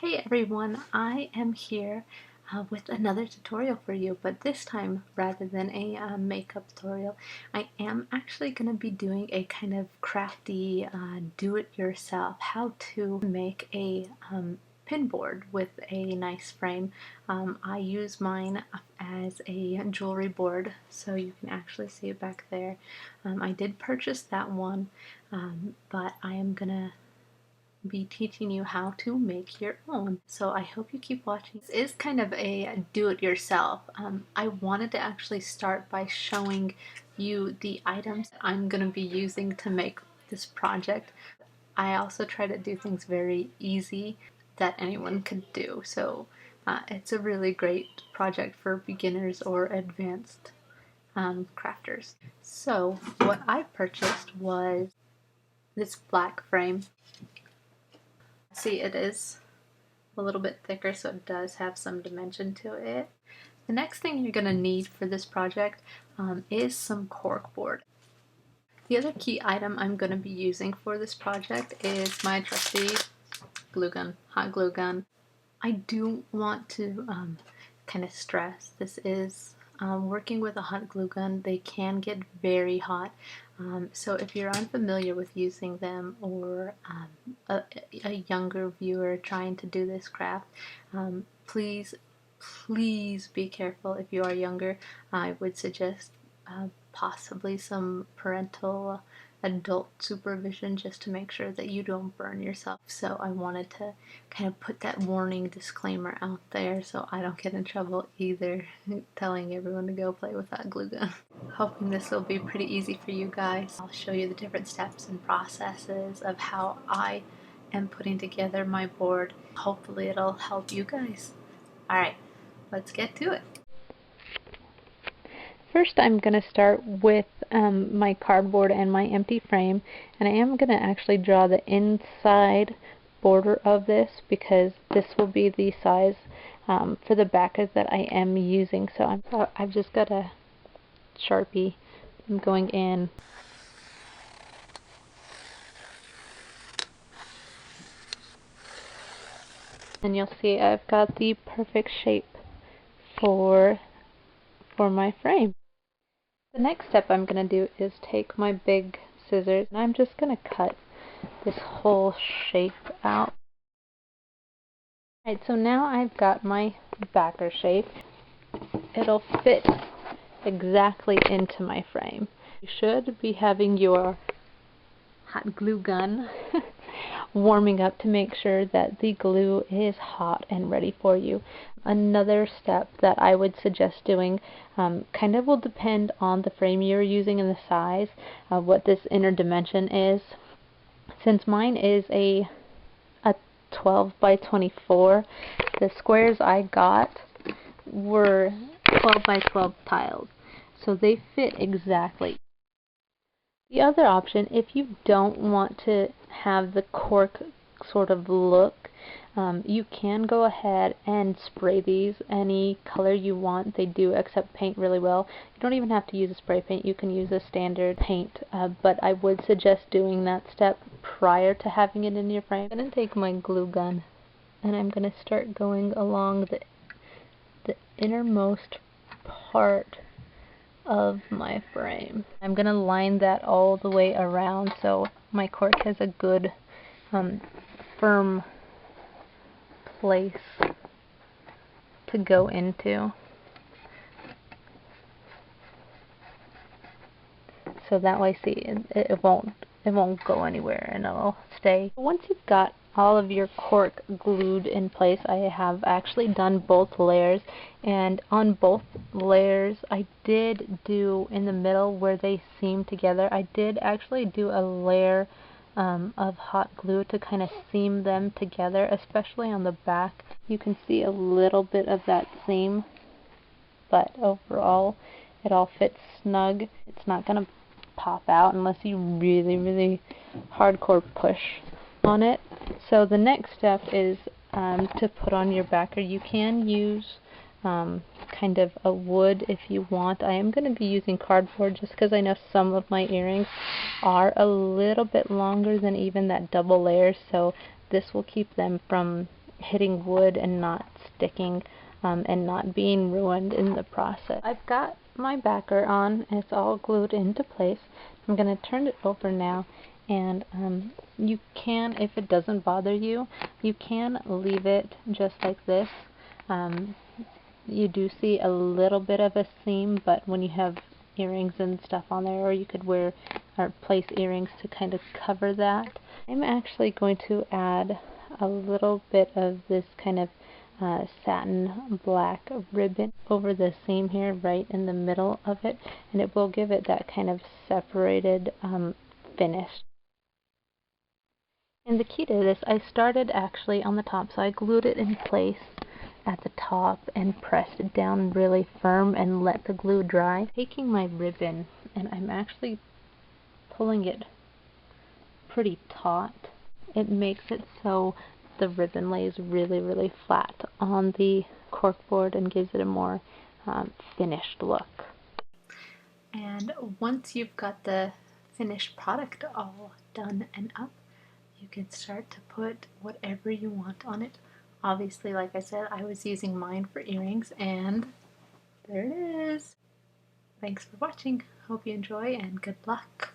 Hey everyone, I am here with another tutorial for you, but this time rather than a makeup tutorial, I am actually going to be doing a kind of crafty do-it-yourself how to make a pin board with a nice frame. I use mine as a jewelry board, so you can actually see it back there. I did purchase that one, but I am going to be teaching you how to make your own. So I hope you keep watching. This is kind of a do-it-yourself. I wanted to actually start by showing you the items I'm going to be using to make this project. I also try to do things very easy that anyone could do. So it's a really great project for beginners or advanced crafters. So what I purchased was this black frame. See, it is a little bit thicker, so it does have some dimension to it. The next thing you're going to need for this project is some cork board. The other key item I'm going to be using for this project is my trusty glue gun, hot glue gun. I do want to kind of stress this is working with a hot glue gun. They can get very hot. So if you're unfamiliar with using them, or a younger viewer trying to do this craft, please be careful. If you are younger, I would suggest possibly some parental adult supervision just to make sure that you don't burn yourself. So I wanted to kind of put that warning disclaimer out there so I don't get in trouble either telling everyone to go play with that glue gun. Hoping this will be pretty easy for you guys. I'll show you the different steps and processes of how I am putting together my board. Hopefully it'll help you guys. Alright, let's get to it. First I'm going to start with my cardboard and my empty frame, and I am going to actually draw the inside border of this because this will be the size for the backers that I am using. So I've just got a Sharpie. I'm going in. And you'll see I've got the perfect shape for my frame. The next step I'm going to do is take my big scissors and I'm just going to cut this whole shape out. Alright, so now I've got my backer shape. It'll fit exactly into my frame. You should be having your hot glue gun warming up to make sure that the glue is hot and ready for you. Another step that I would suggest doing kind of will depend on the frame you're using and the size of what this inner dimension is. Since mine is a 12 by 24, the squares I got were 12 by 12 tiles, so they fit exactly. The other option, if you don't want to have the cork sort of look, you can go ahead and spray these any color you want. They do accept paint really well. You don't even have to use a spray paint. You can use a standard paint, but I would suggest doing that step prior to having it in your frame. I'm going to take my glue gun and I'm going to start going along the innermost part of my frame. I'm going to line that all the way around so my cork has a good firm place to go into. So that way, see, it won't go anywhere and it'll stay. Once you've got all of your cork glued in place, I have actually done both layers, and on both layers I did do in the middle where they seam together, I did actually do a layer of hot glue to kind of seam them together, especially on the back. You can see a little bit of that seam, but overall it all fits snug. It's not going to pop out unless you really hardcore push on it. So the next step is to put on your backer. You can use kind of a wood if you want. I am going to be using cardboard just because I know some of my earrings are a little bit longer than even that double layer, so this will keep them from hitting wood and not sticking and not being ruined in the process. I've got my backer on. It's all glued into place. I'm going to turn it over now, and you can, if it doesn't bother you, you can leave it just like this. You do see a little bit of a seam, but when you have earrings and stuff on there, or you could wear or place earrings to kind of cover that. I'm actually going to add a little bit of this kind of satin black ribbon over the seam here right in the middle of it, and it will give it that kind of separated finish. And the key to this, I started actually on the top, so I glued it in place at the top and pressed it down really firm and let the glue dry. Taking my ribbon, and I'm actually pulling it pretty taut. It makes it so the ribbon lays really flat on the cork board and gives it a more finished look. And once you've got the finished product all done and up, you can start to put whatever you want on it. Obviously, like I said, I was using mine for earrings, and there it is. Thanks for watching. Hope you enjoy, and good luck.